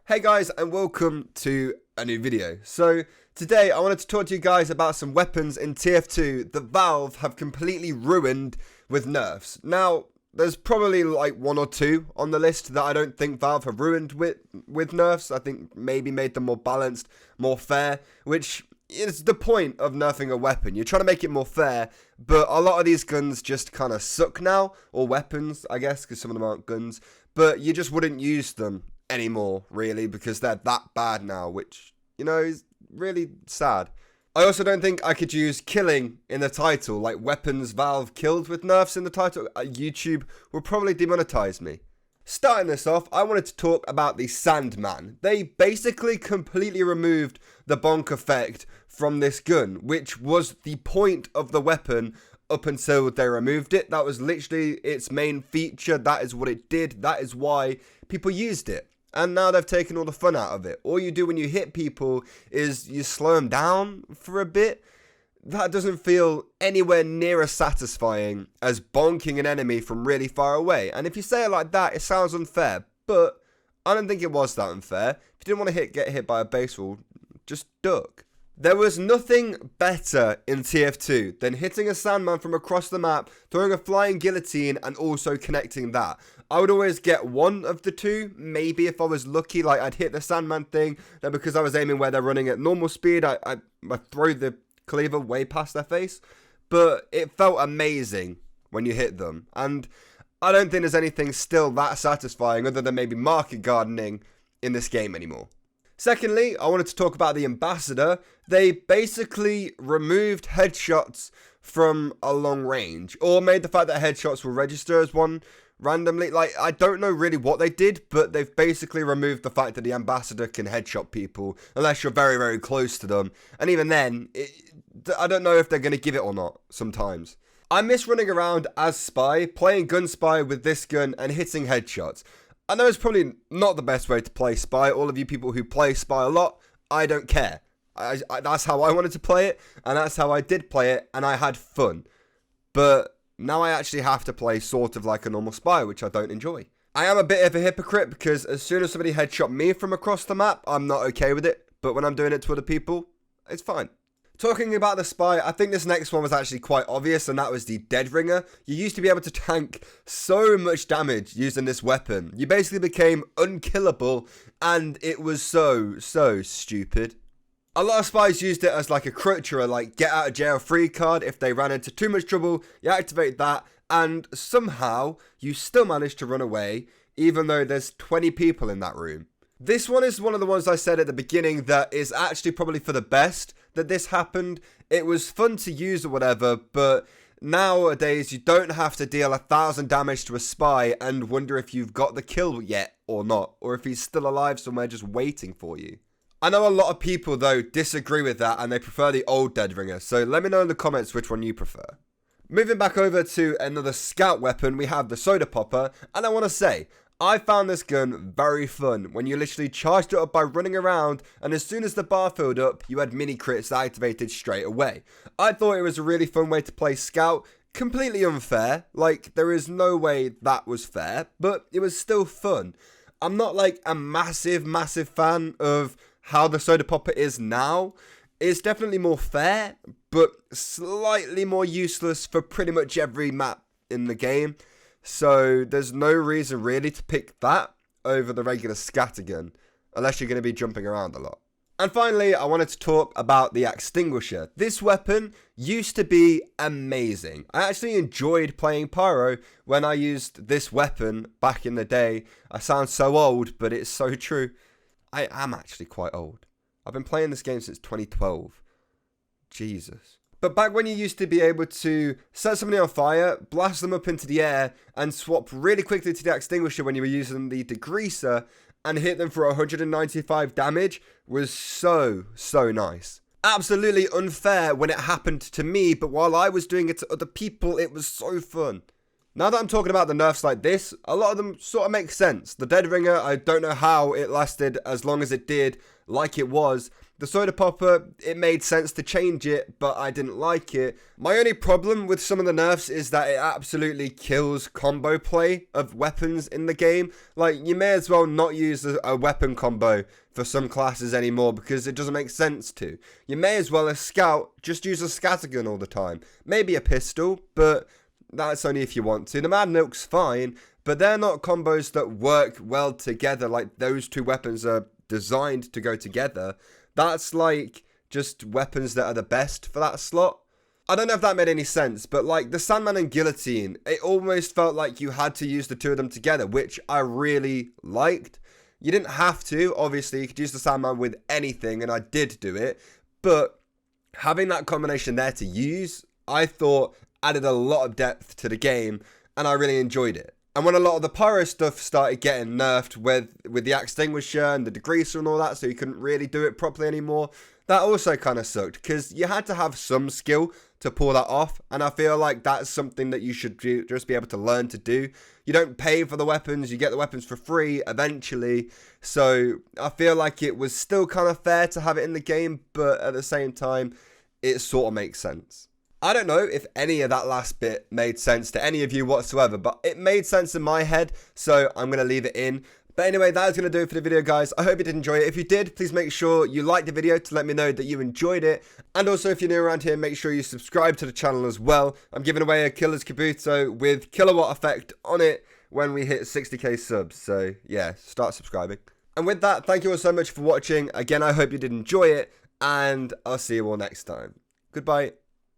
Hey guys, and welcome to a new video. So today I wanted to talk to you guys about some weapons in TF2 that Valve have completely ruined with nerfs. Now, there's probably like one or two on the list that I don't think Valve have ruined with nerfs. I think maybe made them more balanced, more fair, which is the point of nerfing a weapon. You're trying to make it more fair, but a lot of these guns just kind of suck now, or weapons, I guess, because some of them aren't guns, but you just wouldn't use them anymore, really, because they're that bad now, which, you know, is really sad. I also don't think I could use killing in the title, like weapons Valve killed with nerfs in the title. YouTube will probably demonetize me. Starting this off, I wanted to talk about the Sandman. They basically completely removed the bonk effect from this gun, which was the point of the weapon up until they removed it. That was literally its main feature. That is what it did. That is why people used it. And now they've taken all the fun out of it. All you do when you hit people is you slow them down for a bit. That doesn't feel anywhere near as satisfying as bonking an enemy from really far away. And if you say it like that, it sounds unfair. But I don't think it was that unfair. If you didn't want to get hit by a baseball, just duck. There was nothing better in TF2 than hitting a Sandman from across the map, throwing a flying guillotine, and also connecting that. I would always get one of the two. Maybe if I was lucky, like I'd hit the Sandman thing, then because I was aiming where they're running at normal speed, I throw the cleaver way past their face. But it felt amazing when you hit them. And I don't think there's anything still that satisfying other than maybe market gardening in this game anymore. Secondly, I wanted to talk about the Ambassador. They basically removed headshots from a long range, or made the fact that headshots will register as one randomly. Like, I don't know really what they did, but they've basically removed the fact that the Ambassador can headshot people unless you're very, very close to them. And even then, I don't know if they're going to give it or not sometimes. I miss running around as Spy, playing Gun Spy with this gun and hitting headshots. I know it's probably not the best way to play Spy. All of you people who play Spy a lot, I don't care. That's how I wanted to play it, and that's how I did play it, and I had fun. But now I actually have to play sort of like a normal Spy, which I don't enjoy. I am a bit of a hypocrite because as soon as somebody headshot me from across the map, I'm not okay with it. But when I'm doing it to other people, it's fine. Talking about the Spy, I think this next one was actually quite obvious, and that was the Dead Ringer. You used to be able to tank so much damage using this weapon. You basically became unkillable, and it was so stupid. A lot of Spies used it as like a crutch or a like get out of jail free card. If they ran into too much trouble, you activate that, and somehow you still manage to run away, even though there's 20 people in that room. This one is one of the ones I said at the beginning that is actually probably for the best that this happened. It was fun to use or whatever, but nowadays you don't have to deal 1,000 damage to a Spy and wonder if you've got the kill yet or not, or if he's still alive somewhere just waiting for you. I know a lot of people though disagree with that and they prefer the old Dead Ringer, so let me know in the comments which one you prefer. Moving back over to another scout weapon, we have the Soda Popper, and I want to say, I found this gun very fun when you literally charged it up by running around, and as soon as the bar filled up, you had mini crits activated straight away. I thought it was a really fun way to play Scout. Completely unfair, like there is no way that was fair, but it was still fun. I'm not like a massive fan of how the Soda Popper is now. It's definitely more fair, but slightly more useless for pretty much every map in the game. So there's no reason really to pick that over the regular scattergun, unless you're going to be jumping around a lot. And finally, I wanted to talk about the extinguisher. This weapon used to be amazing. I actually enjoyed playing Pyro when I used this weapon back in the day. I sound so old, but it's so true. I am actually quite old. I've been playing this game since 2012. Jesus. But back when you used to be able to set somebody on fire, blast them up into the air, and swap really quickly to the extinguisher when you were using the degreaser, and hit them for 195 damage, was so nice. Absolutely unfair when it happened to me, but while I was doing it to other people, it was so fun. Now that I'm talking about the nerfs like this, a lot of them sort of make sense. The Dead Ringer, I don't know how it lasted as long as it did, like it was. The Soda Popper, it made sense to change it, but I didn't like it. My only problem with some of the nerfs is that it absolutely kills combo play of weapons in the game. Like, you may as well not use a weapon combo for some classes anymore because it doesn't make sense to. You may as well, as Scout, just use a scattergun all the time. Maybe a pistol, but that's only if you want to. The Mad Milk's fine, but they're not combos that work well together. Like, those two weapons are designed to go together. That's like just weapons that are the best for that slot. I don't know if that made any sense, but like the Sandman and Guillotine, it almost felt like you had to use the two of them together, which I really liked. You didn't have to, obviously, you could use the Sandman with anything, and I did do it, but having that combination there to use, I thought added a lot of depth to the game, and I really enjoyed it. And when a lot of the pyro stuff started getting nerfed with the extinguisher and the degreaser and all that, so you couldn't really do it properly anymore, that also kind of sucked, because you had to have some skill to pull that off, and I feel like that's something that you should just be able to learn to do. You don't pay for the weapons, you get the weapons for free eventually, so I feel like it was still kind of fair to have it in the game, but at the same time, it sort of makes sense. I don't know if any of that last bit made sense to any of you whatsoever, but it made sense in my head, so I'm going to leave it in. But anyway, that is going to do it for the video, guys. I hope you did enjoy it. If you did, please make sure you like the video to let me know that you enjoyed it. And also, if you're new around here, make sure you subscribe to the channel as well. I'm giving away a Killer's Kabuto with kilowatt effect on it when we hit 60k subs. So yeah, start subscribing. And with that, thank you all so much for watching. Again, I hope you did enjoy it, and I'll see you all next time. Goodbye.